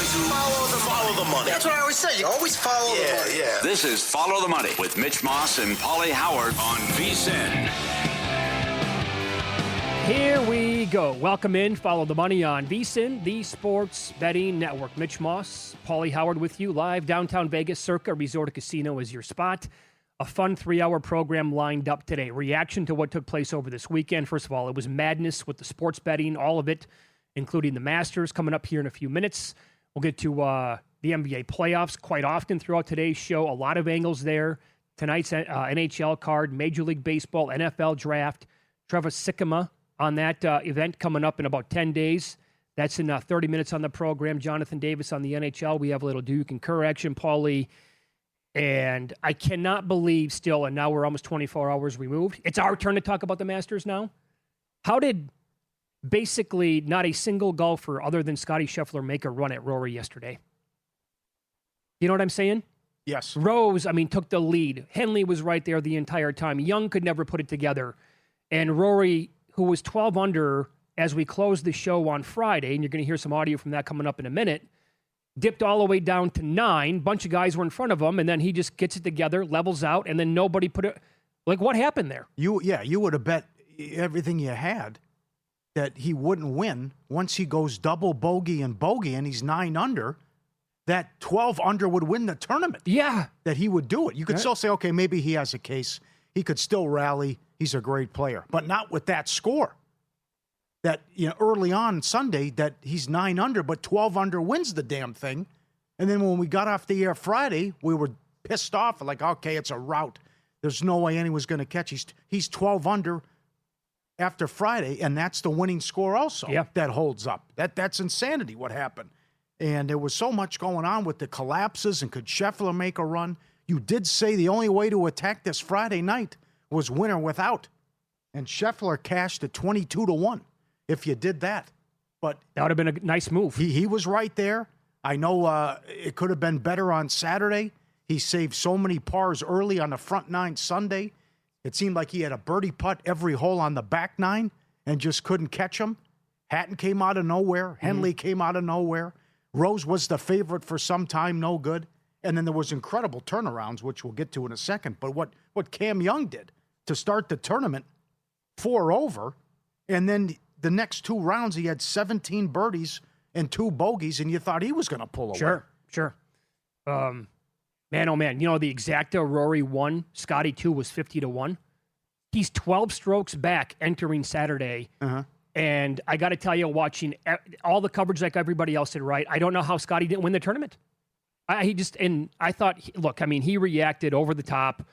Follow the money. That's what I always say. You always follow the money. Yeah. This is Follow the Money with Mitch Moss and Pauly Howard on VSiN. Here we go. Welcome in. Follow the Money on VSiN, the Sports Betting Network. Mitch Moss, Pauly Howard with you live downtown Vegas. Circa Resort Casino is your spot. A fun 3-hour program lined up today. Reaction to what took place over this weekend. First of all, it was madness with the sports betting, all of it, including the Masters coming up here in a few minutes. We'll get to the NBA playoffs quite often throughout today's show. A lot of angles there. Tonight's NHL card, Major League Baseball, NFL draft. Trevor Sikkema on that event coming up in about 10 days. That's in 30 minutes on the program. Jonathan Davis on the NHL. We have a little Do You Concur action, Pauly. And I cannot believe still, and now we're almost 24 hours removed, it's our turn to talk about the Masters now. How did basically not a single golfer other than Scottie Scheffler make a run at Rory yesterday? You know what I'm saying? Yes. Rose, took the lead. Henley was right there the entire time. Young could never put it together. And Rory, who was 12 under as we closed the show on Friday, and you're going to hear some audio from that coming up in a minute, dipped all the way down to 9. Bunch of guys were in front of him, and then he just gets it together, levels out, and then nobody put it. Like, what happened there? You would have bet everything you had that he wouldn't win once he goes double bogey and he's 9 under. That 12 under would win the tournament. Yeah. That he would do it. You could Right. still say, okay, maybe he has a case. He could still rally. He's a great player. But not with that score. That, early on Sunday, that he's 9 under, but 12 under wins the damn thing. And then when we got off the air Friday, we were pissed off. Like, okay, it's a rout. There's no way anyone's going to catch. He's 12 under after Friday, and that's the winning score also. Yeah. That holds up. That's insanity what happened. And there was so much going on with the collapses, and could Scheffler make a run? You did say the only way to attack this Friday night was winner without. And Scheffler cashed at 22-1 if you did that. But That would have been a nice move. he was right there. I know it could have been better on Saturday. He saved so many pars early on the front 9 Sunday. It seemed like he had a birdie putt every hole on the back 9 and just couldn't catch him. Hatton came out of nowhere. Henley came out of nowhere. Rose was the favorite for some time, no good. And then there was incredible turnarounds, which we'll get to in a second. But what Cam Young did to start the tournament 4 over, and then the next 2 rounds he had 17 birdies and 2 bogeys, and you thought he was going to pull away. Sure. Man, oh man. The exacta Rory 1, Scotty 2 was 50-1. He's 12 strokes back entering Saturday. Uh-huh. And I got to tell you, watching all the coverage like everybody else did, right? I don't know how Scotty didn't win the tournament. I thought, he reacted over the top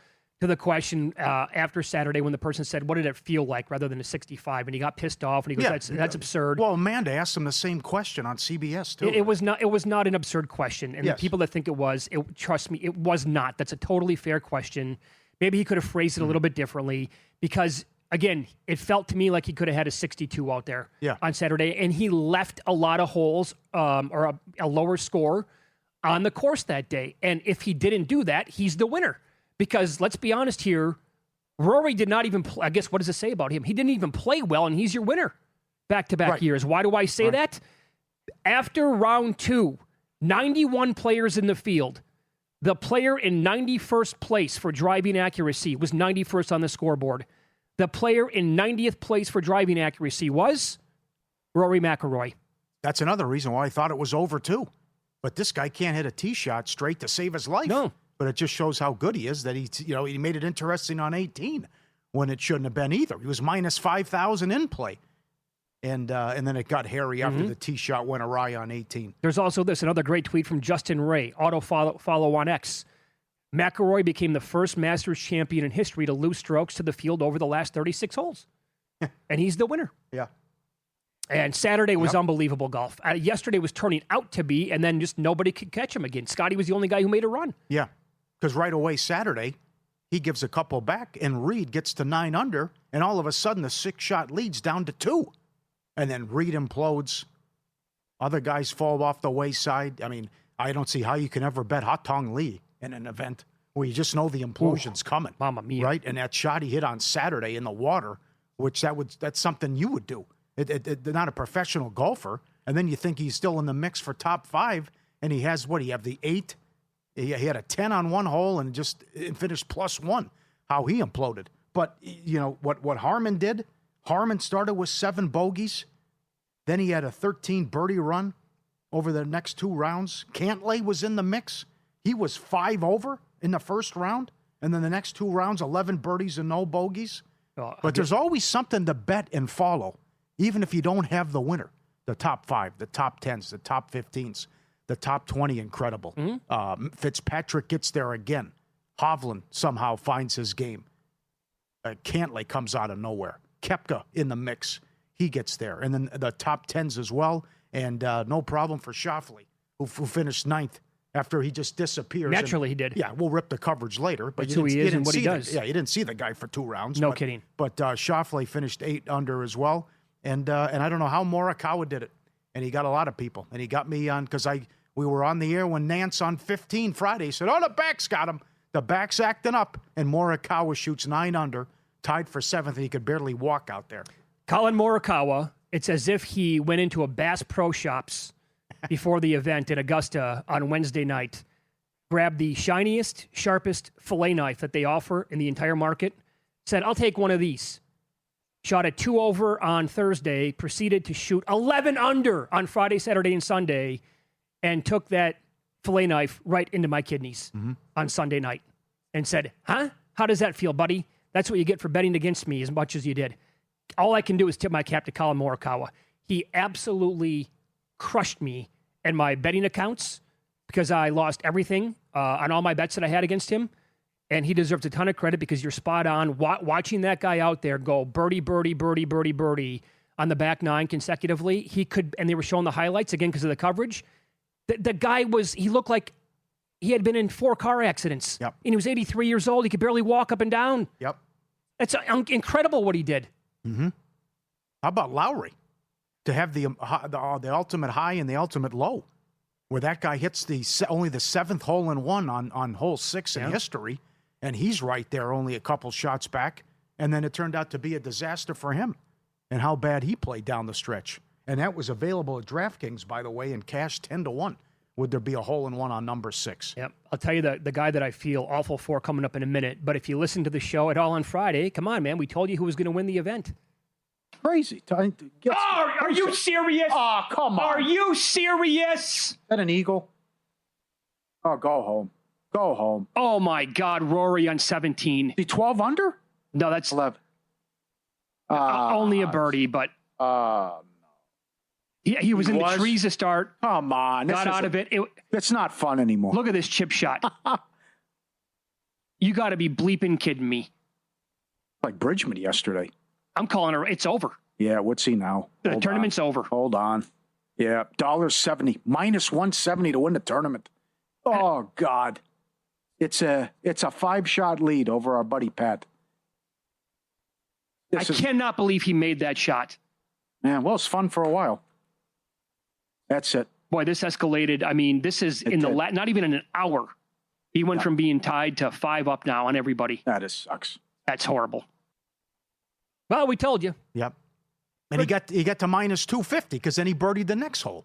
to the question after Saturday when the person said, what did it feel like rather than a 65? And he got pissed off and he goes, that's absurd. Well, Amanda asked him the same question on CBS too. It was not an absurd question. And Yes. the people that think it was, trust me, it was not. That's a totally fair question. Maybe he could have phrased it a little bit differently because, again, it felt to me like he could have had a 62 out there on Saturday, and he left a lot of holes or a lower score on the course that day. And if he didn't do that, he's the winner. Because let's be honest here, Rory did not even play. I guess, what does it say about him? He didn't even play well, and he's your winner back-to-back years. Why do I say that? After round 2, 91 players in the field. The player in 91st place for driving accuracy was 91st on the scoreboard. The player in 90th place for driving accuracy was Rory McIlroy. That's another reason why I thought it was over, too. But this guy can't hit a tee shot straight to save his life. No. But it just shows how good he is that he made it interesting on 18 when it shouldn't have been either. He was minus 5,000 in play. And then it got hairy after the tee shot went awry on 18. There's also another great tweet from Justin Ray, auto follow on X. McIlroy became the first Masters champion in history to lose strokes to the field over the last 36 holes. And he's the winner. Yeah. And Saturday was unbelievable golf. Yesterday was turning out to be, and then just nobody could catch him again. Scotty was the only guy who made a run. Yeah, because right away Saturday, he gives a couple back, and Reed gets to 9 under, and all of a sudden the 6-shot lead's down to 2. And then Reed implodes. Other guys fall off the wayside. I don't see how you can ever bet Hatong Lee in an event where you just know the implosion's coming. Mamma mia. Right? And that shot he hit on Saturday in the water, which that's something you would do. They're not a professional golfer. And then you think he's still in the mix for top 5, and he has what? He have the 8. He had a 10 on one hole and it finished +1. How he imploded. But, you know, what Harman did, Harman started with 7 bogeys. Then he had a 13 birdie run over the next 2 rounds. Cantlay was in the mix. He was 5 over in the first round. And then the next 2 rounds, 11 birdies and no bogeys. But there's always something to bet and follow, even if you don't have the winner. The top 5, the top 10s, the top 15s, the top 20, incredible. Fitzpatrick gets there again. Hovland somehow finds his game. Cantlay comes out of nowhere. Koepka in the mix. He gets there. And then the top 10s as well. And no problem for Schauffele, who finished 9th after he just disappears. Naturally, he did. Yeah, we'll rip the coverage later. But that's who he is and what he does. You didn't see the guy for 2 rounds. No kidding. But Schauffele finished 8 under as well. And I don't know how Morikawa did it. And he got a lot of people. And he got me on because we were on the air when Nance on 15 Friday said, the back's got him. The back's acting up. And Morikawa shoots 9 under, tied for 7th, and he could barely walk out there. Colin Morikawa, it's as if he went into a Bass Pro Shops before the event in Augusta on Wednesday night, grabbed the shiniest, sharpest fillet knife that they offer in the entire market, said, I'll take one of these. Shot at 2 over on Thursday, proceeded to shoot 11 under on Friday, Saturday, and Sunday, and took that fillet knife right into my kidneys on Sunday night and said, huh? How does that feel, buddy? That's what you get for betting against me as much as you did. All I can do is tip my cap to Colin Morikawa. He absolutely crushed me and my betting accounts because I lost everything on all my bets that I had against him. And he deserves a ton of credit because you're spot on. Watching that guy out there go birdie, birdie, birdie, birdie, birdie on the back 9 consecutively, he could, and they were showing the highlights again because of the coverage. The guy he looked like he had been in 4 car accidents. Yep. And he was 83 years old. He could barely walk up and down. Yep. It's incredible what he did. Mm-hmm. How about Lowry? To have the ultimate high and the ultimate low, where that guy hits only the 7th hole-in-one on hole 6 in history, and he's right there only a couple shots back, and then it turned out to be a disaster for him, and how bad he played down the stretch. And that was available at DraftKings, by the way, and cash 10-1. Would there be a hole-in-one on number 6? Yep. I'll tell you the guy that I feel awful for coming up in a minute, but if you listen to the show at all on Friday, come on, man, we told you who was going to win the event. Crazy. Are you serious? Oh, come on. Are you serious? Is that an eagle? Oh, go home. Go home. Oh, my God, Rory on 17. The 12 under? No, that's 11. Only a birdie, but he was in the trees to start. Come on. Got out of it. It's not fun anymore. Look at this chip shot. You got to be bleeping kidding me. Like Bridgman yesterday. I'm calling her. It's over. Yeah, what's he now? The tournament's over. Hold on. Yeah, $1.70, -170 to win the tournament. Oh God, it's a 5-shot lead over our buddy Pat. I cannot believe he made that shot. Yeah, well, it's fun for a while. That's it. Boy, this escalated. I mean, this is not even in an hour. He went from being tied to 5 up now on everybody. That sucks. That's horrible. Well, we told you. Yep. And he got to -250 because then he birdied the next hole.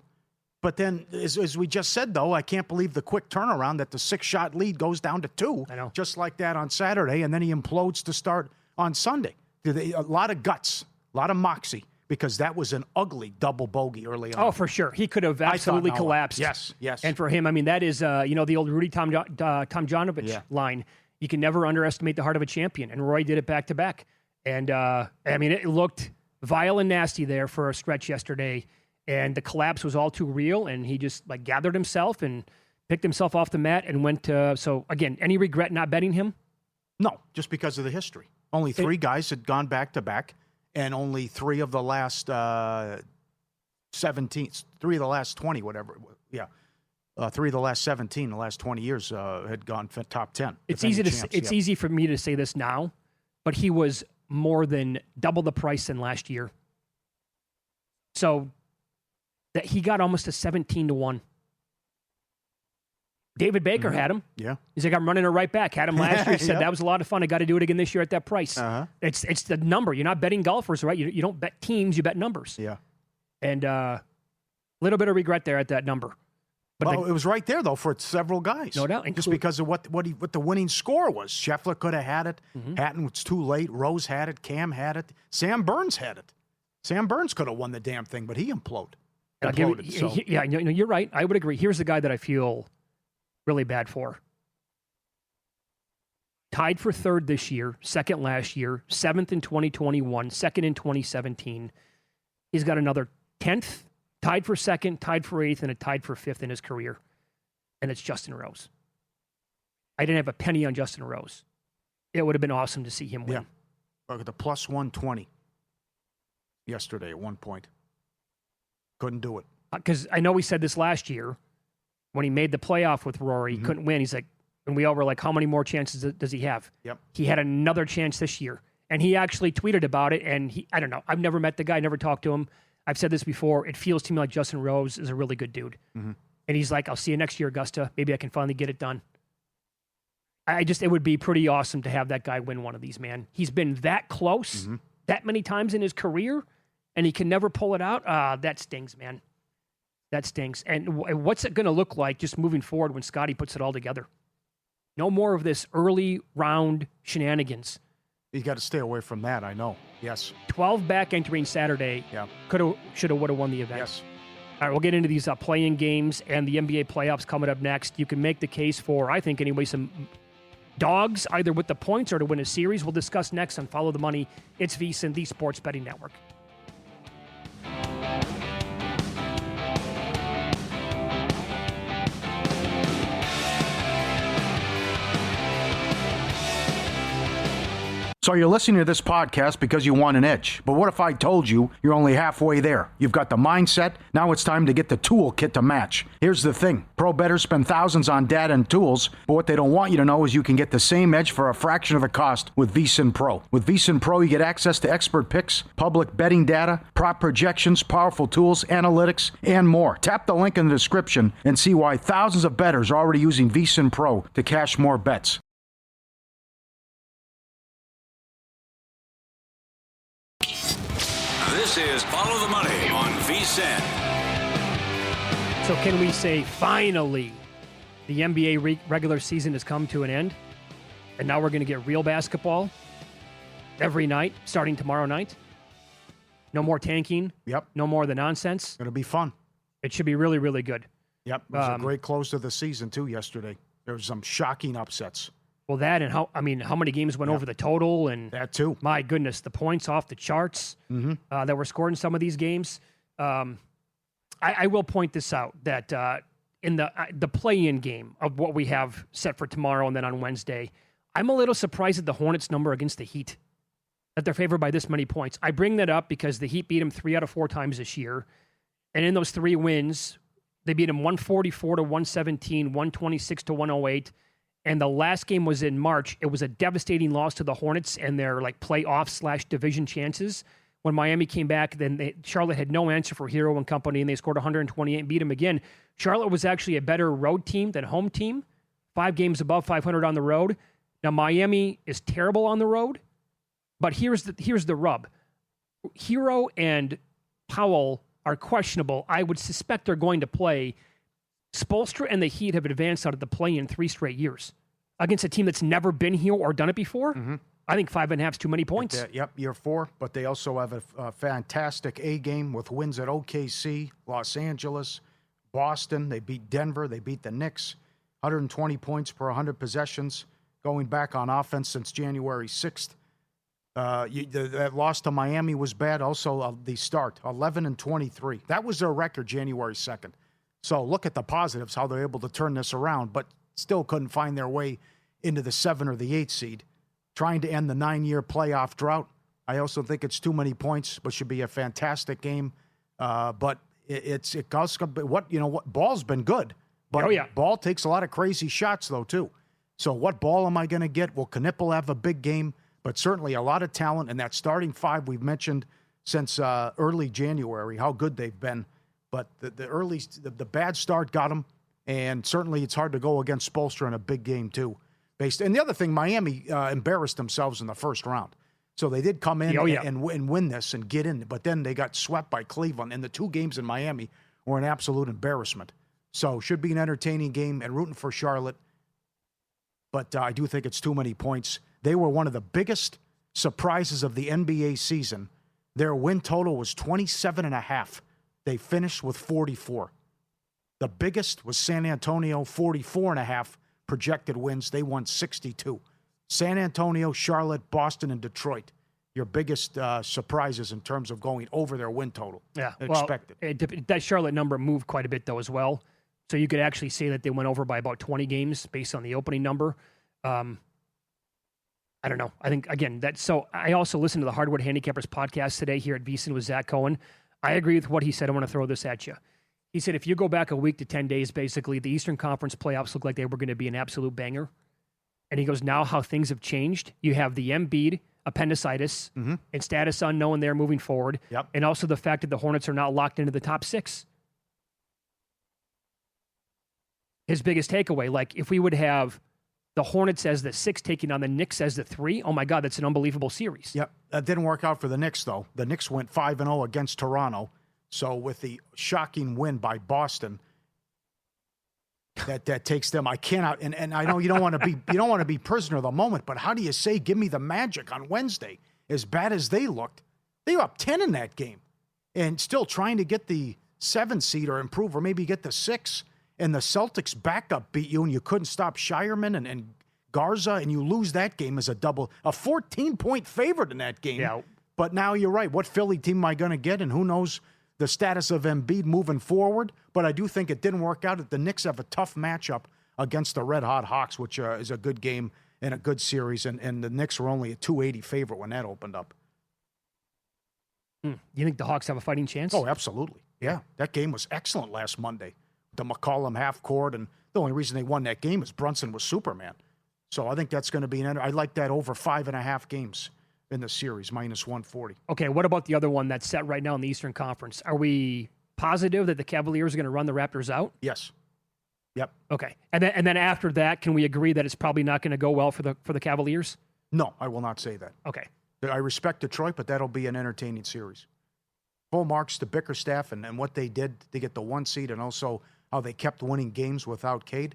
But then, as we just said, though, I can't believe the quick turnaround that the 6-shot lead goes down to 2. I know. Just like that on Saturday, and then he implodes to start on Sunday. A lot of guts, a lot of moxie, because that was an ugly double bogey early on. Oh, for sure. He could have absolutely collapsed. Yes. And for him, I mean, that is, the old Rudy Tomjanovich line. You can never underestimate the heart of a champion. And Roy did it back-to-back. And, I mean, it looked vile and nasty there for a stretch yesterday. And the collapse was all too real. And he just, gathered himself and picked himself off the mat and went to... So, again, any regret not betting him? No, just because of the history. Only 3 guys had gone back-to-back. And only 3 of the last 17, 3 of the last 20, whatever. Yeah. 3 of the last 17, the last 20 years had gone top 10. It's easy for me to say this now, but he was more than double the price than last year. So that he got almost a 17-1. David Baker had him. Yeah. He's like, I'm running it right back. Had him last year. He said, that was a lot of fun. I got to do it again this year at that price. It's the number. You're not betting golfers, right? You don't bet teams. You bet numbers. Yeah. And a little bit of regret there at that number. But Well, it was right there, though, for several guys. No doubt. Just because of what the winning score was. Scheffler could have had it. Hatton was too late. Rose had it. Cam had it. Sam Burns had it. Sam Burns could have won the damn thing, but he imploded. Yeah, you're right. I would agree. Here's the guy that I feel really bad for. Tied for third this year, second last year, seventh in 2021, second in 2017. He's got another 10th, tied for second, tied for eighth, and a tied for fifth in his career. And it's Justin Rose. I didn't have a penny on Justin Rose. It would have been awesome to see him win. Yeah. Look at the plus 120 yesterday at one point. Couldn't do it. Because I know we said this last year when he made the playoff with Rory, he couldn't win. He's like, and we all were like, how many more chances does he have? Yep. He had another chance this year. And he actually tweeted about it. And I don't know. I've never met the guy, never talked to him. I've said this before. It feels to me like Justin Rose is a really good dude. And he's like, I'll see you next year, Augusta. Maybe I can finally get it done. It would be pretty awesome to have that guy win one of these, man. He's been that close that many times in his career, and he can never pull it out. That stings, man. That stings. And what's it going to look like just moving forward when Scotty puts it all together? No more of this early round shenanigans. You got to stay away from that, I know. Yes. 12 back entering Saturday. Yeah. Coulda, shoulda, woulda won the event. Yes. All right, we'll get into these play-in games and the NBA playoffs coming up next. You can make the case for, I think anyway, some dogs, either with the points or to win a series. We'll discuss next on Follow the Money. It's VSiN, the Sports Betting Network. So you're listening to this podcast because you want an edge. But what if I told you you're only halfway there? You've got the mindset. Now it's time to get the toolkit to match. Here's the thing. Pro bettors spend thousands on data and tools, but what they don't want you to know is you can get the same edge for a fraction of the cost with VSiN Pro. With VSiN Pro, you get access to expert picks, public betting data, prop projections, powerful tools, analytics, and more. Tap the link in the description and see why thousands of bettors are already using VSiN Pro to cash more bets. This is Follow the Money on VSiN. So can we say finally the NBA regular season has come to an end? And now we're going to get real basketball every night, starting tomorrow night? No more tanking. Yep. No more of the nonsense. Going to be fun. It should be really, really good. Yep. It was a great close to the season, too, yesterday. There was some shocking upsets. Well, that and how many games went over the total, and that too. My goodness, the points off the charts that were scored in some of these games. I will point this out that in the play-in game of what we have set for tomorrow and then on Wednesday, I'm a little surprised at the Hornets number against the Heat, that they're favored by this many points. I bring that up because the Heat beat them 3 out of 4 times this year, and in those 3 wins, they beat them 144 to 117, 126 to 108. And the last game was in March. It was a devastating loss to the Hornets and their playoff/division chances. When Miami came back, then Charlotte had no answer for Hero and company, and they scored 128 and beat them again. Charlotte was actually a better road team than home team, 5 games above 500 on the road. Now Miami is terrible on the road, but here's the rub: Hero and Powell are questionable. I would suspect they're going to play. Spoelstra and the Heat have advanced out of the play-in 3 straight years against a team that's never been here or done it before. I think 5.5 is too many points. Yep, year 4, but they also have a fantastic A game with wins at OKC, Los Angeles, Boston. They beat Denver. They beat the Knicks. 120 points per 100 possessions going back on offense since January 6th. That loss to Miami was bad. Also, the start, 11-23. That was their record January 2nd. So look at the positives, how they're able to turn this around, but still couldn't find their way into the 7 or the 8 seed. Trying to end the 9-year playoff drought. I also think it's too many points, but should be a fantastic game. But it goes. What Ball's been good, but Ball takes a lot of crazy shots though too. So what Ball am I going to get? Will Knipple have a big game? But certainly a lot of talent, and that starting 5 we've mentioned since early January, how good they've been. But the bad start got them, and certainly it's hard to go against Spoelstra in a big game too. And the other thing, Miami embarrassed themselves in the first round, so they did come in and win this and get in. But then they got swept by Cleveland, and the 2 games in Miami were an absolute embarrassment. So should be an entertaining game and rooting for Charlotte. But I do think it's too many points. They were one of the biggest surprises of the NBA season. Their win total was 27.5. They finished with 44. The biggest was San Antonio, 44.5 projected wins. They won 62. San Antonio, Charlotte, Boston, and Detroit. Your biggest surprises in terms of going over their win total. Yeah, expected. That Charlotte number moved quite a bit, though, as well. So you could actually say that they went over by about 20 games based on the opening number. I don't know. I think, again, so I also listened to the Hardwood Handicappers podcast today here at VSiN with Zach Cohen. I agree with what he said. I want to throw this at you. He said if you go back a week to 10 days, basically, the Eastern Conference playoffs look like they were going to be an absolute banger. And he goes, now how things have changed. You have the Embiid appendicitis and status unknown there moving forward. Yep. And also the fact that the Hornets are not locked into the top 6. His biggest takeaway, like if we would have the Hornets as the 6 taking on the Knicks as the 3, oh my God, that's an unbelievable series. Yep. That didn't work out for the Knicks, though. The Knicks went 5-0 against Toronto. So with the shocking win by Boston, that takes them. I cannot, and I know you don't want to be prisoner of the moment, but how do you say give me the Magic on Wednesday? As bad as they looked, they were up 10 in that game, and still trying to get the 7 seed or improve, or maybe get the 6. And the Celtics backup beat you, and you couldn't stop Shireman and Garza, and you lose that game as a 14-point favorite in that game. Yeah. But now you're right. What Philly team am I going to get? And who knows the status of Embiid moving forward? But I do think it didn't work out. The Knicks have a tough matchup against the Red Hot Hawks, which is a good game and a good series. And the Knicks were only a 280 favorite when that opened up. You think the Hawks have a fighting chance? Oh, absolutely. Yeah. That game was excellent last Monday. The McCollum half court, and the only reason they won that game is Brunson was Superman. So I think that's going to be I like that over 5.5 games in the series, minus 140. Okay, what about the other one that's set right now in the Eastern Conference? Are we positive that the Cavaliers are going to run the Raptors out? Yes. Yep. Okay, and then after that, can we agree that it's probably not going to go well for the Cavaliers? No, I will not say that. Okay. I respect Detroit, but that'll be an entertaining series. Full marks to Bickerstaff and what they did to get the 1 seed, and also how they kept winning games without Cade.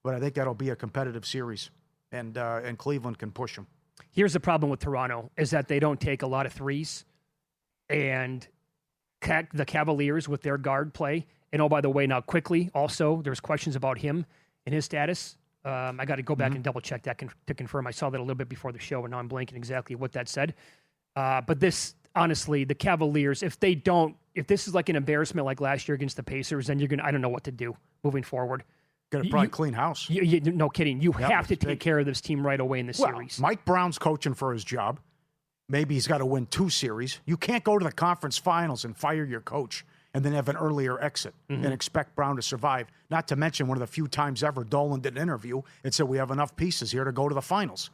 But I think that'll be a competitive series, and Cleveland can push them. Here's the problem with Toronto, is that they don't take a lot of threes, and the Cavaliers with their guard play. And oh, by the way, now quickly, also, there's questions about him and his status. I got to go back and double check that to confirm. I saw that a little bit before the show, and now I'm blanking exactly what that said. But this, honestly, the Cavaliers, if this is like an embarrassment like last year against the Pacers, then I don't know what to do moving forward. Got to probably clean house. No kidding. You have to take care of this team right away in the series. Mike Brown's coaching for his job. Maybe he's got to win 2 series. You can't go to the conference finals and fire your coach and then have an earlier exit and expect Brown to survive. Not to mention one of the few times ever Dolan did an interview and said we have enough pieces here to go to the finals.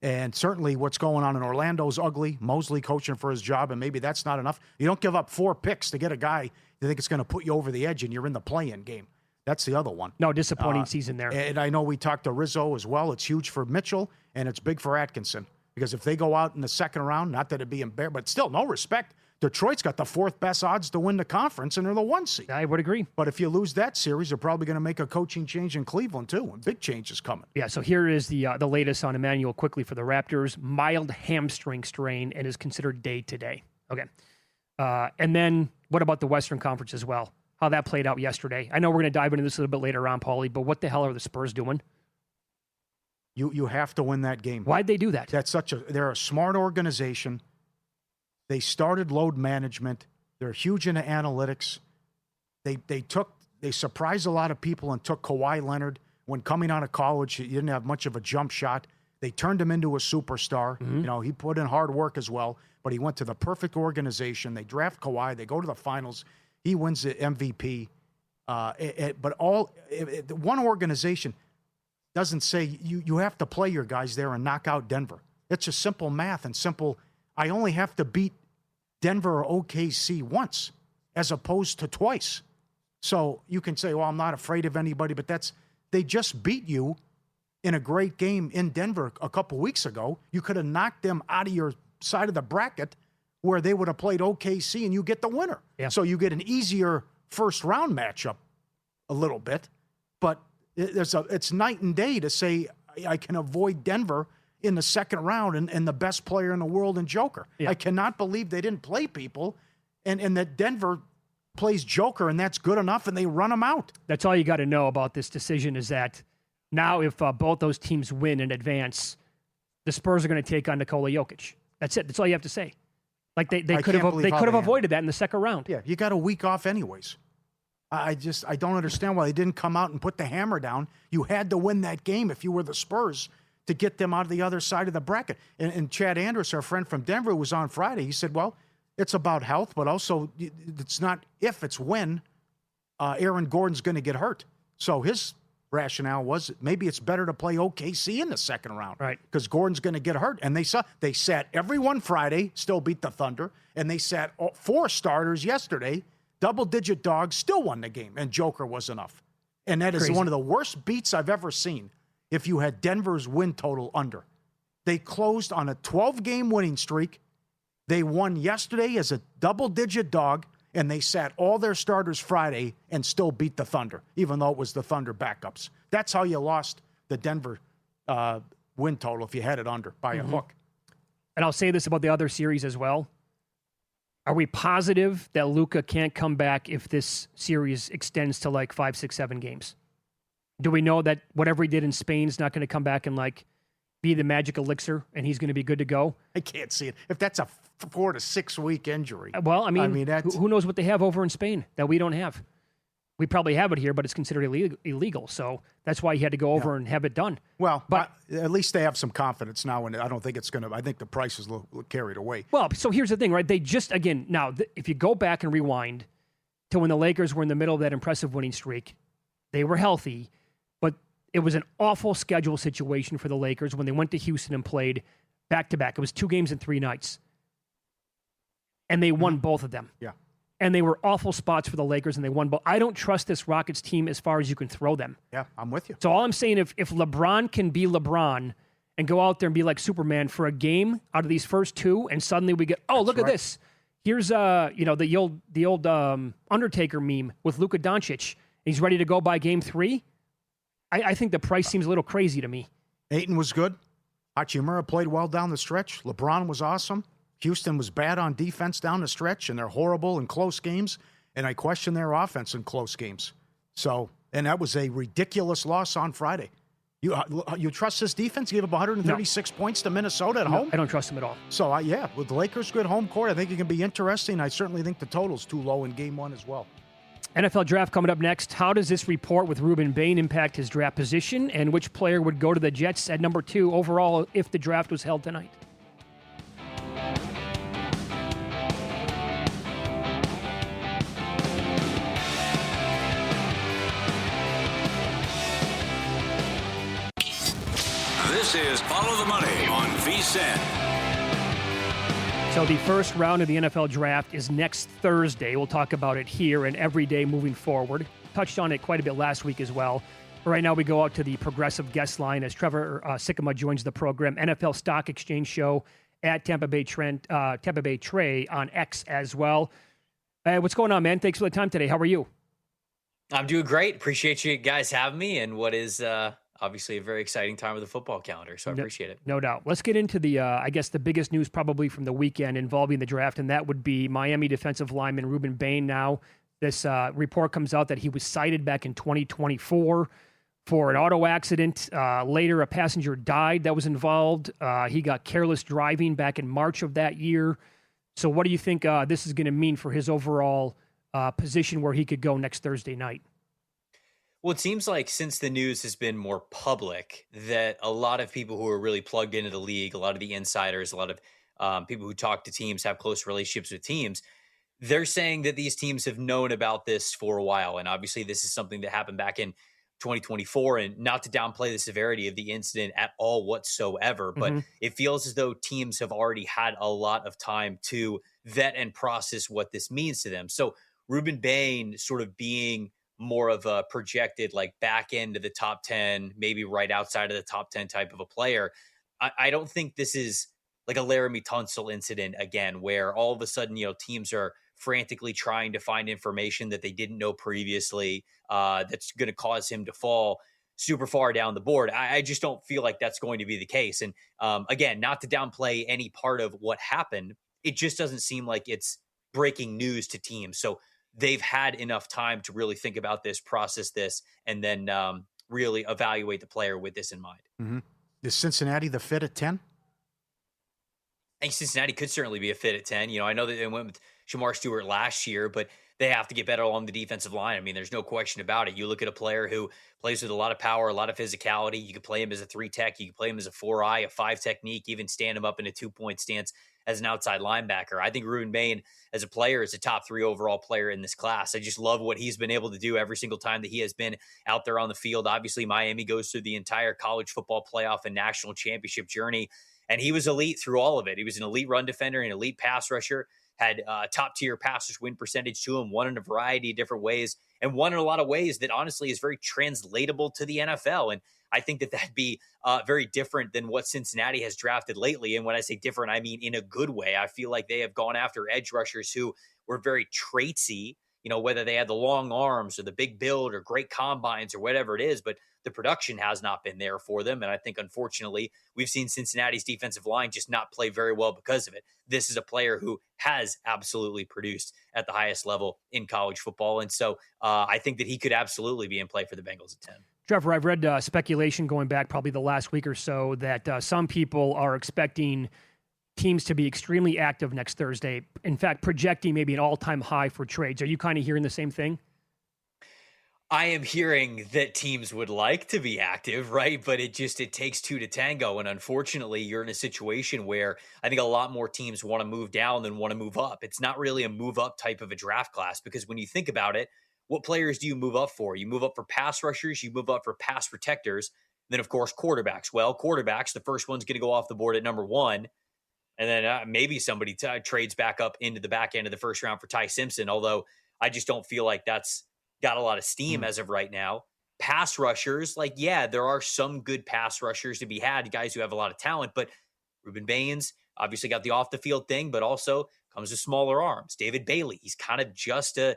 And certainly what's going on in Orlando is ugly. Mosley coaching for his job, and maybe that's not enough. You don't give up 4 picks to get a guy you think it's going to put you over the edge, and you're in the play-in game. That's the other one. No, disappointing season there. And I know we talked to Rizzo as well. It's huge for Mitchell, and it's big for Atkinson. Because if they go out in the second round, not that it'd be embarrassing, but still, no respect. Detroit's got the 4th best odds to win the conference, and they're the 1 seed. I would agree. But if you lose that series, they're probably going to make a coaching change in Cleveland, too. And big change is coming. Yeah, so here is the latest on Emmanuel quickly for the Raptors. Mild hamstring strain and is considered day-to-day. Okay. And then what about the Western Conference as well? How that played out yesterday. I know we're going to dive into this a little bit later on, Pauly, but what the hell are the Spurs doing? You have to win that game. Why'd they do that? They're a smart organization. They started load management. They're huge into analytics. They surprised a lot of people and took Kawhi Leonard when coming out of college. He didn't have much of a jump shot. They turned him into a superstar. You know, he put in hard work as well, but he went to the perfect organization. They draft Kawhi. They go to the finals. He wins the MVP. But one organization doesn't say you have to play your guys there and knock out Denver. It's just simple math and simple. I only have to beat Denver or OKC once as opposed to twice. So you can say, well, I'm not afraid of anybody, but they just beat you in a great game in Denver a couple weeks ago. You could have knocked them out of your side of the bracket where they would have played OKC and you get the winner. Yeah. So you get an easier first round matchup a little bit, but it's night and day to say I can avoid Denver in the second round and the best player in the world in Joker. Yeah. I cannot believe they didn't play people and that Denver plays Joker and that's good enough and they run him out. That's all you got to know about this decision is that now if both those teams win in advance, the Spurs are going to take on Nikola Jokic. That's it. That's all you have to say. Like they could have avoided that in the second round. Yeah, you got a week off anyways. I don't understand why they didn't come out and put the hammer down. You had to win that game if you were the Spurs to get them out of the other side of the bracket. And Chad Andrus, our friend from Denver, was on Friday. He said, well, it's about health, but also it's not if, it's when Aaron Gordon's going to get hurt. So his rationale was maybe it's better to play OKC in the second round. Right. Because Gordon's going to get hurt. And they sat everyone Friday, still beat the Thunder, and they sat 4 starters yesterday, double-digit dogs, still won the game, and Joker was enough. And that is Crazy. One of the worst beats I've ever seen if you had Denver's win total under. They closed on a 12-game winning streak. They won yesterday as a double-digit dog, and they sat all their starters Friday and still beat the Thunder, even though it was the Thunder backups. That's how you lost the Denver win total if you had it under by a hook. And I'll say this about the other series as well. Are we positive that Luka can't come back if this series extends to like 5, 6, 7 games? Do we know that whatever he did in Spain is not going to come back and like be the magic elixir and he's going to be good to go? I can't see it. If that's a 4 to 6 week injury. Well, I mean who knows what they have over in Spain that we don't have? We probably have it here, but it's considered illegal. So that's why he had to go over and have it done. Well, but at least they have some confidence now, and I don't think it's going to. I think the price is carried away. Well, so here's the thing, right? They just, again, now, if you go back and rewind to when the Lakers were in the middle of that impressive winning streak, they were healthy, but it was an awful schedule situation for the Lakers when they went to Houston and played back-to-back. It was 2 games in 3 nights. And they won both of them. Yeah. And they were awful spots for the Lakers, and they won. But I don't trust this Rockets team as far as you can throw them. Yeah, I'm with you. So all I'm saying, if LeBron can be LeBron and go out there and be like Superman for a game out of these first 2, and suddenly we get, look at this. Here's the old Undertaker meme with Luka Doncic. He's ready to go by game 3. I think the price seems a little crazy to me. Ayton was good. Hachimura played well down the stretch. LeBron was awesome. Houston was bad on defense down the stretch, and they're horrible in close games, and I question their offense in close games. So, and that was a ridiculous loss on Friday. You trust this defense? You gave up 136 points to Minnesota at home? I don't trust them at all. So, with the Lakers' good home court, I think it can be interesting. I certainly think the total's too low in Game 1 as well. NFL draft coming up next. How does this report with Ruben Bain impact his draft position, and which player would go to the Jets at number 2 overall if the draft was held tonight? This is Follow the Money on VSiN. So the first round of the NFL draft is next Thursday. We'll talk about it here and every day moving forward. Touched on it quite a bit last week as well. But right now we go out to the progressive guest line as Trevor Sikkema joins the program. NFL Stock Exchange Show at Tampa Bay Trey on X as well. What's going on, man? Thanks for the time today. How are you? I'm doing great. Appreciate you guys having me and what is obviously a very exciting time of the football calendar, so I appreciate it. No doubt. Let's get into the, I guess, the biggest news probably from the weekend involving the draft, and that would be Miami defensive lineman Ruben Bain now. This report comes out that he was cited back in 2024 for an auto accident. Later, a passenger died that was involved. He got careless driving back in March of that year. So what do you think this is going to mean for his overall position where he could go next Thursday night? Well, it seems like since the news has been more public, that a lot of people who are really plugged into the league, a lot of the insiders, a lot of people who talk to teams, have close relationships with teams, they're saying that these teams have known about this for a while. And obviously this is something that happened back in 2024, and not to downplay the severity of the incident at all whatsoever, but it feels as though teams have already had a lot of time to vet and process what this means to them. So Ruben Bain sort of being more of a projected like back end of the top 10, maybe right outside of the top 10 type of a player. I don't think this is like a Laramie Tunsil incident again, where all of a sudden, teams are frantically trying to find information that they didn't know previously that's going to cause him to fall super far down the board. I just don't feel like that's going to be the case. And again, not to downplay any part of what happened, it just doesn't seem like it's breaking news to teams. So they've had enough time to really think about this, process this, and then really evaluate the player with this in mind. Mm-hmm. Is Cincinnati the fit at 10? I think Cincinnati could certainly be a fit at 10. I know that they went with Shamar Stewart last year, but they have to get better along the defensive line. I mean, there's no question about it. You look at a player who plays with a lot of power, a lot of physicality. You can play him as a 3-tech. You can play him as a 4-eye, a 5 technique, even stand him up in a 2-point stance as an outside linebacker. I think Ruben Bain as a player is a top 3 overall player in this class. I just love what he's been able to do every single time that he has been out there on the field. Obviously, Miami goes through the entire college football playoff and national championship journey, and he was elite through all of it. He was an elite run defender, an elite pass rusher, had top-tier passers win percentage to him, won in a variety of different ways, and won in a lot of ways that honestly is very translatable to the NFL. And I think that that'd be very different than what Cincinnati has drafted lately. And when I say different, I mean in a good way. I feel like they have gone after edge rushers who were very traitsy, whether they had the long arms or the big build or great combines or whatever it is, but the production has not been there for them. And I think, unfortunately, we've seen Cincinnati's defensive line just not play very well because of it. This is a player who has absolutely produced at the highest level in college football. And so I think that he could absolutely be in play for the Bengals at 10. Trevor, I've read speculation going back probably the last week or so that some people are expecting teams to be extremely active next Thursday. In fact, projecting maybe an all-time high for trades. Are you kind of hearing the same thing? I am hearing that teams would like to be active, right? But it takes two to tango. And unfortunately, you're in a situation where I think a lot more teams want to move down than want to move up. It's not really a move up type of a draft class, because when you think about it, what players do you move up for? You move up for pass rushers, you move up for pass protectors, then of course quarterbacks. Well, quarterbacks, the first one's going to go off the board at number 1. And then maybe somebody trades back up into the back end of the first round for Ty Simpson, although I just don't feel like that's got a lot of steam as of right now. Pass rushers, there are some good pass rushers to be had, guys who have a lot of talent, but Ruben Baines obviously got the off the field thing, but also comes with smaller arms. David Bailey, he's kind of just a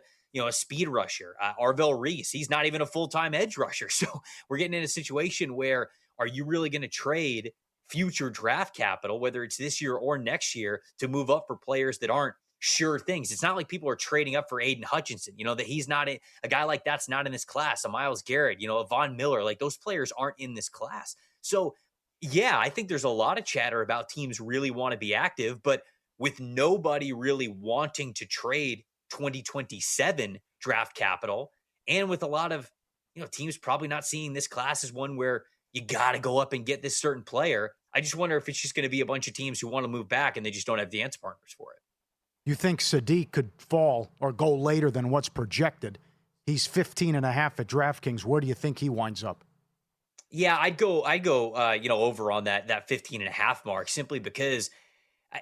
speed rusher. Arvell Reese, he's not even a full-time edge rusher. So we're getting in a situation where, are you really going to trade future draft capital, whether it's this year or next year, to move up for players that aren't sure things? It's not like people are trading up for Aiden Hutchinson, that he's not a guy like that's not in this class. A Myles Garrett, a Von Miller, those players aren't in this class. So yeah, I think there's a lot of chatter about teams really want to be active, but with nobody really wanting to trade 2027 draft capital, and with a lot of teams probably not seeing this class as one where you got to go up and get this certain player, I just wonder if it's just going to be a bunch of teams who want to move back and they just don't have dance partners for it. You think Sadiq could fall or go later than what's projected? He's 15.5 at DraftKings. Where do you think he winds up? Yeah, I'd go over on that 15.5 mark, simply because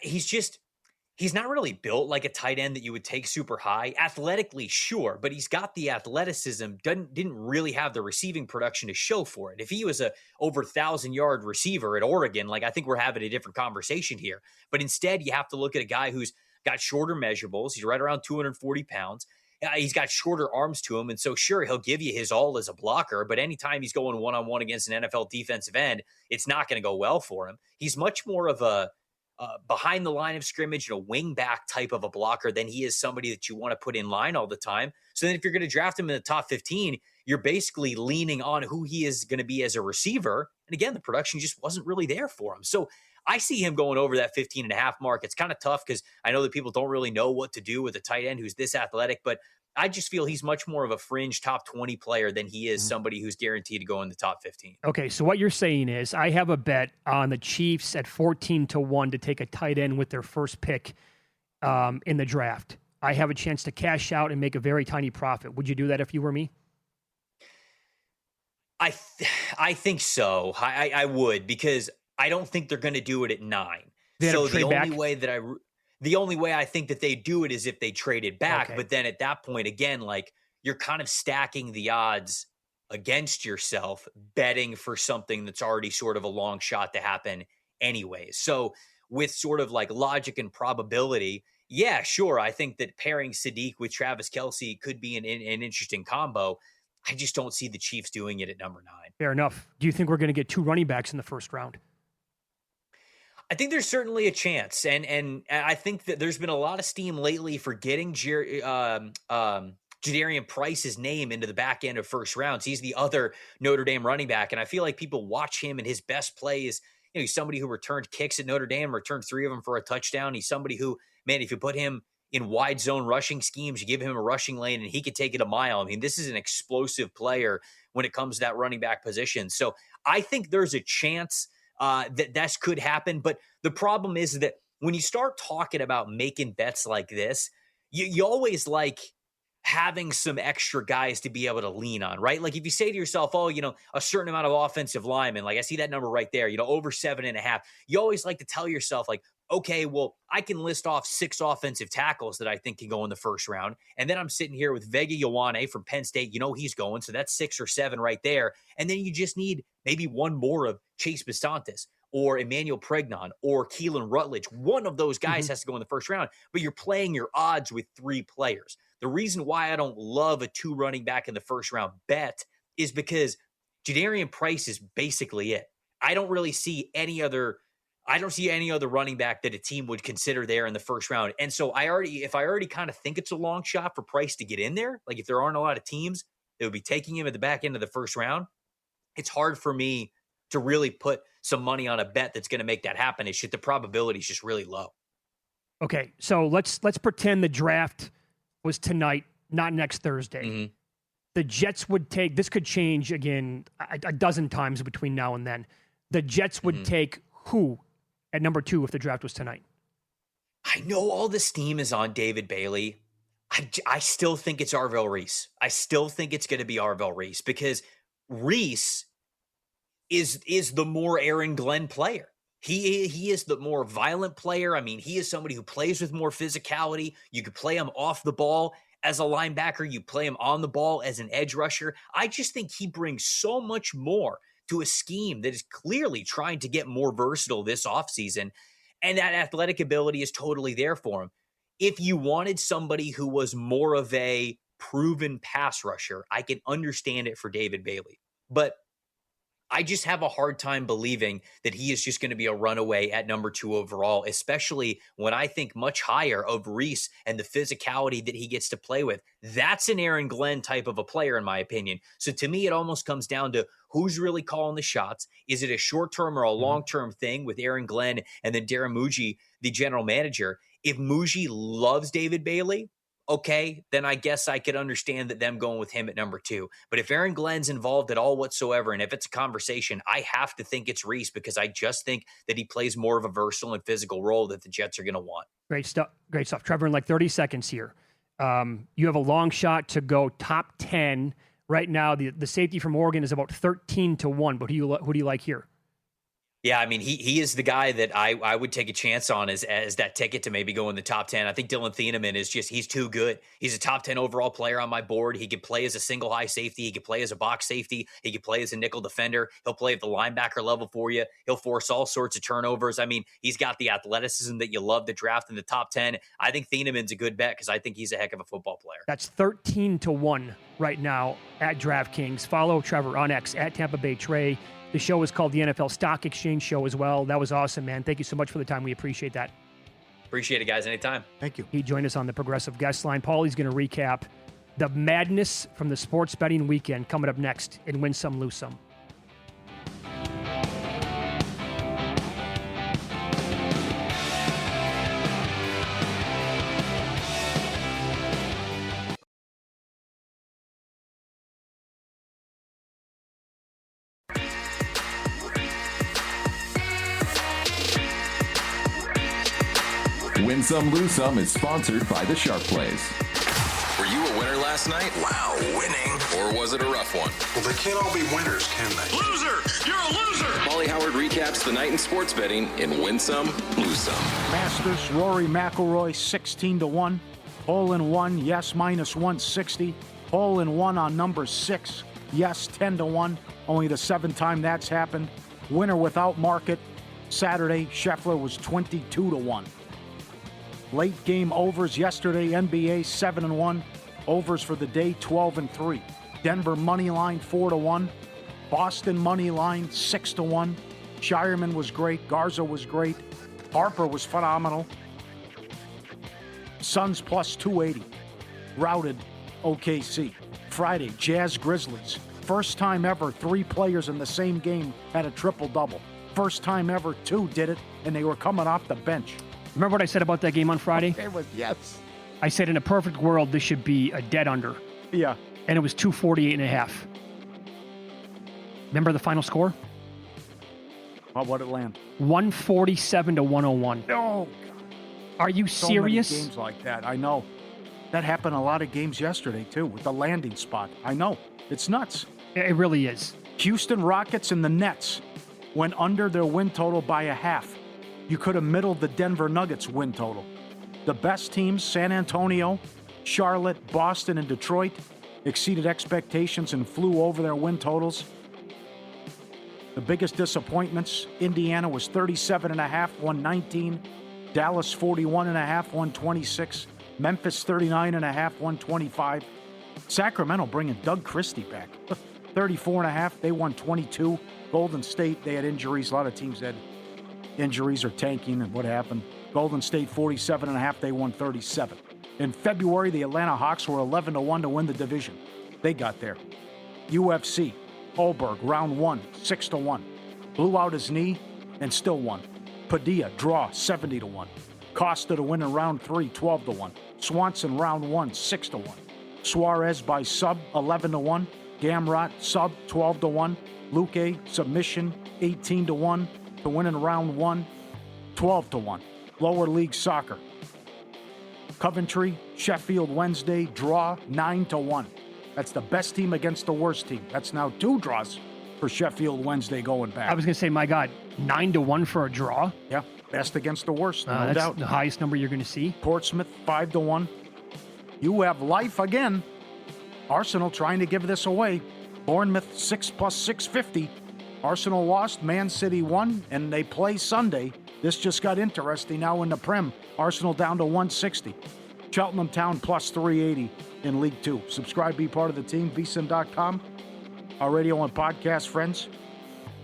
he's not really built like a tight end that you would take super high. Athletically, sure, but he's got the athleticism, didn't really have the receiving production to show for it. If he was a over 1,000-yard receiver at Oregon, I think we're having a different conversation here. But instead, you have to look at a guy who's got shorter measurables. He's right around 240 pounds. He's got shorter arms to him. And so sure, he'll give you his all as a blocker, but anytime he's going one-on-one against an NFL defensive end, it's not going to go well for him. He's much more of a behind the line of scrimmage, wing back type of a blocker than he is somebody that you want to put in line all the time. So then if you're going to draft him in the top 15, you're basically leaning on who he is going to be as a receiver. And again, the production just wasn't really there for him. So I see him going over that 15.5 mark. It's kind of tough because I know that people don't really know what to do with a tight end who's this athletic, but I just feel he's much more of a fringe top 20 player than he is somebody who's guaranteed to go in the top 15. Okay, so what you're saying is I have a bet on the Chiefs at 14-1 to take a tight end with their first pick in the draft. I have a chance to cash out and make a very tiny profit. Would you do that if you were me? I think so. I would, because I don't think they're going to do it at 9. So the only way I think that they do it is if they traded back. Okay. But then at that point, again, you're kind of stacking the odds against yourself, betting for something that's already sort of a long shot to happen anyways. So with sort of logic and probability, yeah, sure. I think that pairing Sadiq with Travis Kelce could be an interesting combo. I just don't see the Chiefs doing it at number 9. Fair enough. Do you think we're going to get 2 running backs in the first round? I think there's certainly a chance, and I think that there's been a lot of steam lately for getting Jadarian Price's name into the back end of first rounds. He's the other Notre Dame running back, and I feel like people watch him and his best plays. He's somebody who returned kicks at Notre Dame, returned 3 of them for a touchdown. He's somebody who, man, if you put him in wide zone rushing schemes, you give him a rushing lane, and he could take it a mile. I mean, this is an explosive player when it comes to that running back position. So I think there's a chance that could happen. But the problem is that when you start talking about making bets like this, you always like having some extra guys to be able to lean on, right? Like if you say to yourself, oh, a certain amount of offensive linemen, like I see that number right there, over 7.5, you always like to tell yourself like, okay, well, I can list off 6 offensive tackles that I think can go in the first round. And then I'm sitting here with Vega Ioane from Penn State. He's going. So that's 6 or 7 right there. And then you just need maybe one more of Chase Bistontis or Emmanuel Pregnon or Keelan Rutledge. One of those guys has to go in the first round, but you're playing your odds with 3 players. The reason why I don't love a 2 running back in the first round bet is because Jadarian Price is basically it. I don't see any other running back that a team would consider there in the first round. And so if I already kind of think it's a long shot for Price to get in there, like if there aren't a lot of teams that would be taking him at the back end of the first round, it's hard for me to really put some money on a bet that's going to make that happen. It's just the probability is just really low. Okay, so let's pretend the draft was tonight, not next Thursday. Mm-hmm. The Jets would take, this could change again a dozen times between now and then. The Jets would take who at number 2 if the draft was tonight? I know all the steam is on David Bailey. I still think it's Arvell Reese. I still think it's going to be Arvell Reese because Reese is the more Aaron Glenn player. He is the more violent player. I mean, he is somebody who plays with more physicality. You could play him off the ball as a linebacker. You play him on the ball as an edge rusher. I just think he brings so much more to a scheme that is clearly trying to get more versatile this offseason. And that athletic ability is totally there for him. If you wanted somebody who was more of a proven pass rusher, I can understand it for David Bailey. But I just have a hard time believing that he is just going to be a runaway at number 2 overall, especially when I think much higher of Reese and the physicality that he gets to play with. That's an Aaron Glenn type of a player, in my opinion. So to me, it almost comes down to who's really calling the shots. Is it a short-term or a long-term thing with Aaron Glenn and then Darren Muji, the general manager? If Muji loves David Bailey, okay, then I guess I could understand that them going with him at number 2. But if Aaron Glenn's involved at all whatsoever, and if it's a conversation, I have to think it's Reese because I just think that he plays more of a versatile and physical role that the Jets are going to want. Great stuff. Great stuff. Trevor, in like 30 seconds here, you have a long shot to go top 10. Right now, the safety from Oregon is about 13-1, but who do you like here? Yeah, I mean, he is the guy that I would take a chance on as that ticket to maybe go in the top 10. I think Dylan Thieneman he's too good. He's a top 10 overall player on my board. He could play as a single high safety. He could play as a box safety. He could play as a nickel defender. He'll play at the linebacker level for you. He'll force all sorts of turnovers. I mean, he's got the athleticism that you love to draft in the top 10. I think Thieneman's a good bet because I think he's a heck of a football player. That's 13-1 right now at DraftKings. Follow Trevor on X at Tampa Bay Trey. The show is called the NFL Stock Exchange Show as well. That was awesome, man. Thank you so much for the time. We appreciate that. Appreciate it, guys. Anytime. Thank you. He joined us on the Progressive Guest Line. Pauly's going to recap the madness from the sports betting weekend coming up next in Win Some, Lose Some. Win Some, Lose Some is sponsored by the Sharp Plays. Were you a winner last night? Wow, winning. Or was it a rough one? Well, they can't all be winners, can they? Loser! You're a loser! Pauly Howard recaps the night in sports betting in Win Some, Lose Some. Masters, Rory McIlroy, 16-1. Hole in one, yes, minus 160. Hole in one on number 6, yes, 10-1. Only the 7th time that's happened. Winner without market. Saturday, Scheffler was 22-1. Late game overs yesterday, NBA 7-1. Overs for the day 12-3. Denver money line 4-1. Boston money line 6-1. Shireman was great. Garza was great. Harper was phenomenal. Suns plus 280. Routed OKC. Friday, Jazz Grizzlies. First time ever 3 players in the same game had a triple-double. First time ever 2 did it, and they were coming off the bench. Remember what I said about that game on Friday? It was, yes. I said in a perfect world, this should be a dead under. Yeah. And it was 248.5. Remember the final score? What'd it land? 147 to 101. Oh, Are you so serious? many games like that. I know. That happened a lot of games yesterday, too, with the landing spot. I know. It's nuts. It really is. Houston Rockets and the Nets went under their win total by a half. You could have middled the Denver Nuggets win total. The best teams, San Antonio, Charlotte, Boston, and Detroit, exceeded expectations and flew over their win totals. The biggest disappointments, Indiana was 37.5, 119. Dallas 41.5, 126. Memphis 39.5, 125. Sacramento bringing Doug Christie back. 34.5, they won 22. Golden State, they had injuries. A lot of teams had injuries or tanking and what happened. Golden State 47.5, they won 37. In February, the Atlanta Hawks were 11-1 to win the division. They got there. UFC, Holberg, round 1, 6-1. Blew out his knee and still won. Padilla, draw, 70-1. Costa to win in round 3, 12-1. Swanson, round 1, 6-1. Suarez by sub, 11-1. Gamrot, sub, 12-1. Luque, submission, 18-1. To win in round 1, 12-1. Lower league soccer. Coventry, Sheffield Wednesday, draw, 9-1. That's the best team against the worst team. That's now 2 draws for Sheffield Wednesday going back. I was going to say, my God, 9-1 for a draw? Yeah, best against the worst, no that's doubt. The highest number you're going to see. Portsmouth, 5-1. You have life again. Arsenal trying to give this away. Bournemouth, 6 plus 650. Arsenal lost, Man City won, and they play Sunday. This just got interesting now in the Prem. Arsenal down to 160. Cheltenham Town plus 380 in League 2. Subscribe, be part of the team, vsin.com. Our radio and podcast friends.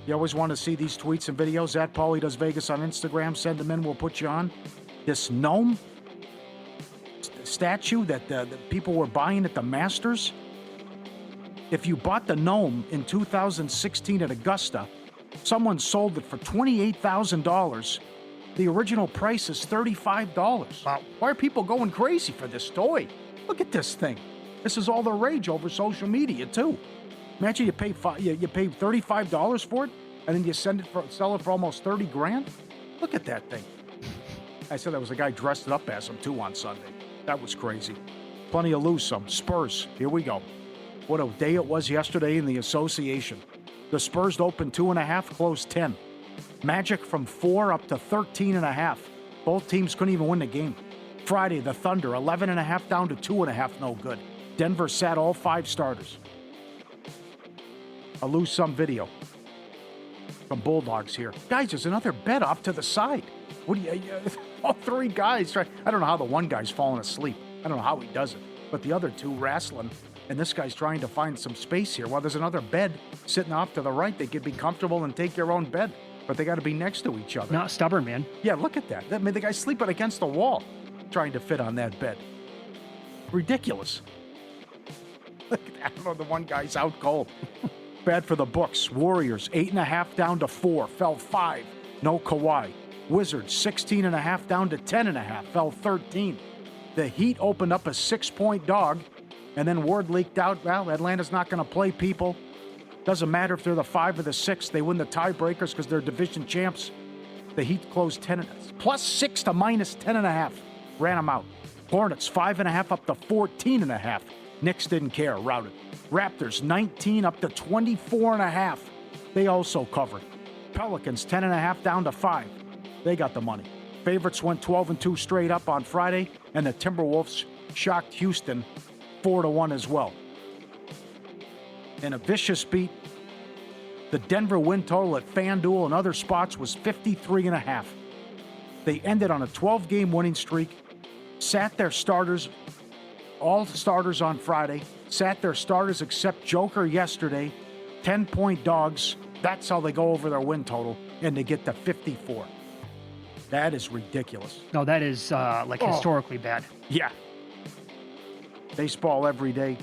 You always want to see these tweets and videos at Pauly Does Vegas on Instagram. Send them in, we'll put you on. This gnome statue that the people were buying at the Masters. If you bought the gnome in 2016 at Augusta, someone sold it for $28,000. The original price is $35. Wow. Why are people going crazy for this toy? Look at this thing. This is all the rage over social media, too. Imagine you pay $35 for it, and then you sell it for almost $30,000. Look at that thing. I said there was a guy dressed up as him, too, on Sunday. That was crazy. Plenty of loose some. Spurs, here we go. What a day it was yesterday in the association. The Spurs opened 2.5, closed 10. Magic from 4 up to 13.5. Both teams couldn't even win the game. Friday, the Thunder, 11.5 down to 2.5, no good. Denver sat all 5 starters. A lose some video from Bulldogs here. Guys, there's another bet off to the side. What do you all 3 guys, right? I don't know how the one guy's falling asleep. I don't know how he does it. But the other 2 wrestling. And this guy's trying to find some space here. Well, there's another bed sitting off to the right. They could be comfortable and take your own bed, but they got to be next to each other. Not stubborn, man. Yeah, look at that. I mean, the guy's sleeping against the wall trying to fit on that bed. Ridiculous. Look at that. I don't know, the one guy's out cold. Bad for the books. Warriors, 8.5 down to 4, fell 5. No Kawhi. Wizards, 16.5 down to 10.5, fell 13. The Heat opened up a 6-point dog. And then word leaked out, well, Atlanta's not going to play people. Doesn't matter if they're the 5 or the 6. They win the tiebreakers because they're division champs. The Heat closed 10, plus 6 to minus 10.5. Ran them out. Hornets, 5.5 up to 14.5. Knicks didn't care, routed. Raptors, 19 up to 24.5. They also covered. Pelicans, 10.5 down to 5. They got the money. Favorites went 12-2 straight up on Friday, and the Timberwolves shocked Houston 4-1 as well. In a vicious beat, the Denver win total at FanDuel and other spots was 53.5. They ended on a 12-game winning streak sat their starters, all starters on Friday, sat their starters except Joker yesterday, 10-point dogs. That's how they go over their win total, and they get to 54. That is ridiculous. No, that is historically bad. Yeah. Baseball every day.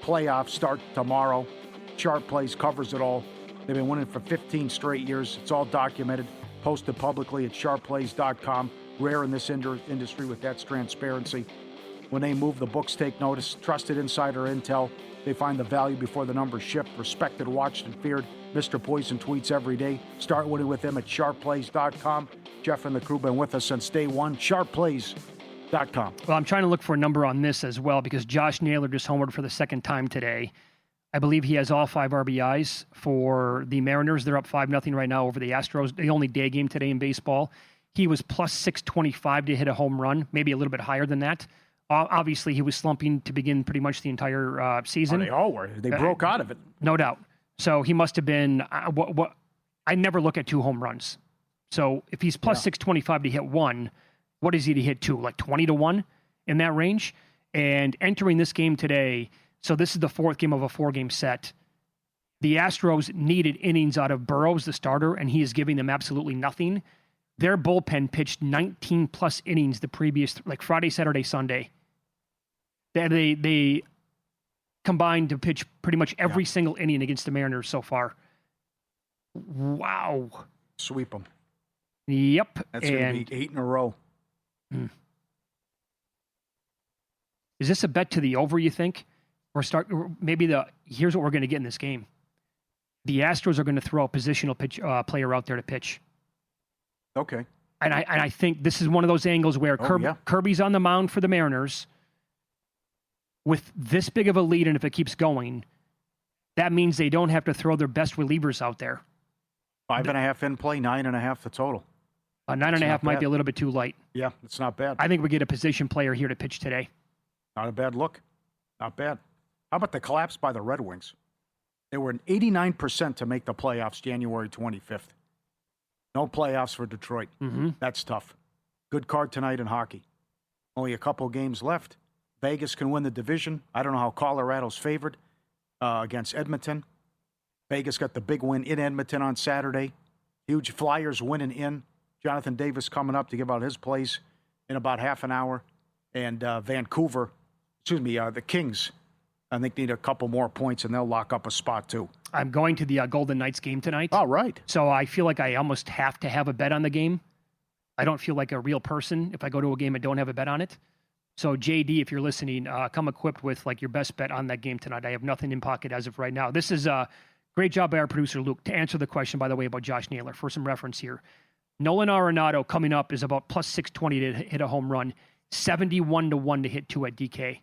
Playoffs start tomorrow. Sharp Plays covers it all. They've been winning for 15 straight years. It's all documented, posted publicly at sharpplays.com. Rare in this industry with that transparency. When they move, the books take notice. Trusted insider intel. They find the value before the numbers shift. Respected, watched, and feared. Mr. Poison tweets every day. Start winning with them at sharpplays.com. Jeff and the crew been with us since day one. Sharpplays.com. Well, I'm trying to look for a number on this as well because Josh Naylor just homered for the second time today. I believe he has all 5 RBIs for the Mariners. They're up 5-0 right now over the Astros. The only day game today in baseball. He was plus 625 to hit a home run, maybe a little bit higher than that. Obviously, he was slumping to begin pretty much the entire season. Oh, they all were. They broke out of it. No doubt. So he must have been I never look at 2 home runs. So if he's plus 625 to hit 1, what is he to hit 2? Like 20-1 in that range? And entering this game today, so this is the 4th game of a 4-game set. The Astros needed innings out of Burrows, the starter, and he is giving them absolutely nothing. Their bullpen pitched 19-plus innings the previous, like Friday, Saturday, Sunday. They combined to pitch pretty much every single inning against the Mariners so far. Wow. Sweep them. Yep. That's going to be 8 in a row. Is this a bet to the over, you think? Or here's what we're going to get in this game. The Astros are going to throw a positional player out there to pitch. Okay. And I think this is one of those angles where Kirby's on the mound for the Mariners with this big of a lead, and if it keeps going, that means they don't have to throw their best relievers out there. 5.5 in play, 9.5 the total. 9.5 might be a little bit too light. Yeah, it's not bad. I think we get a position player here to pitch today. Not a bad look. Not bad. How about the collapse by the Red Wings? They were an 89% to make the playoffs January 25th. No playoffs for Detroit. Mm-hmm. That's tough. Good card tonight in hockey. Only a couple games left. Vegas can win the division. I don't know how Colorado's favored against Edmonton. Vegas got the big win in Edmonton on Saturday. Huge Flyers winning in. Jonathan Davis coming up to give out his plays in about half an hour. And the Kings, I think, need a couple more points, and they'll lock up a spot, too. I'm going to the Golden Knights game tonight. Oh, right. So I feel like I almost have to have a bet on the game. I don't feel like a real person if I go to a game and don't have a bet on it. So, JD, if you're listening, come equipped with like your best bet on that game tonight. I have nothing in pocket as of right now. This is a great job by our producer, Luke, to answer the question, by the way, about Josh Naylor. For some reference here, Nolan Arenado coming up is about plus 620 to hit a home run, 71-1 to hit 2 at DK.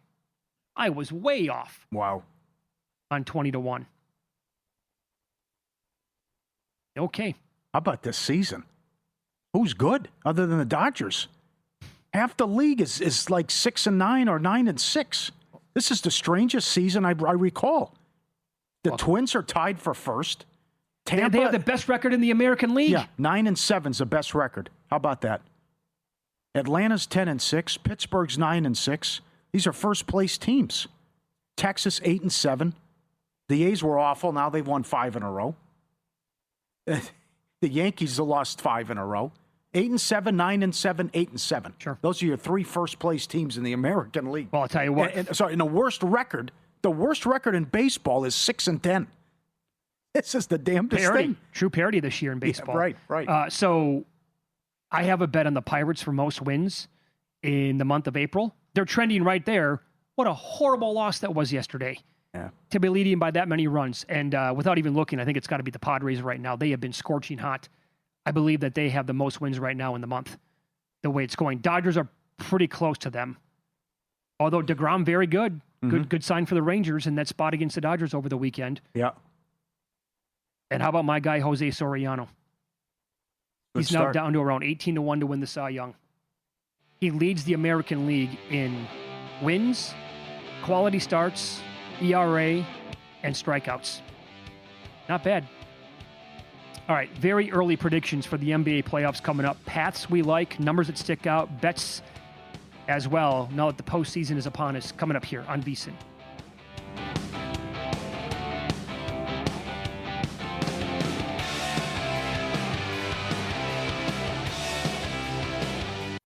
I was way off. Wow. On 20-1. Okay. How about this season? Who's good other than the Dodgers? Half the league is like 6-9 or 9-6. This is the strangest season I recall. The Twins are tied for first. Tampa, they have the best record in the American League. Yeah, 9-7 is the best record. How about that? Atlanta's 10-6. Pittsburgh's 9-6. These are first place teams. Texas 8-7. The A's were awful. Now they've won 5 in a row. The Yankees have lost 5 in a row. 8-7, 9-7, 8-7. Sure. Those are your 3 first place teams in the American League. Well, I'll tell you what. And the worst record in baseball is 6-10. This is the damnedest thing. True parity this year in baseball. Yeah, right. So I have a bet on the Pirates for most wins in the month of April. They're trending right there. What a horrible loss that was yesterday. Yeah. To be leading by that many runs. And without even looking, I think it's got to be the Padres right now. They have been scorching hot. I believe that they have the most wins right now in the month, the way it's going. Dodgers are pretty close to them. Although DeGrom, very good. Mm-hmm. Good sign for the Rangers in that spot against the Dodgers over the weekend. Yeah. And how about my guy, Jose Soriano? He's now down to around 18-1 to win the Cy Young. He leads the American League in wins, quality starts, ERA, and strikeouts. Not bad. All right, very early predictions for the NBA playoffs coming up. Paths we like, numbers that stick out, bets as well, now that the postseason is upon us, coming up here on VSiN.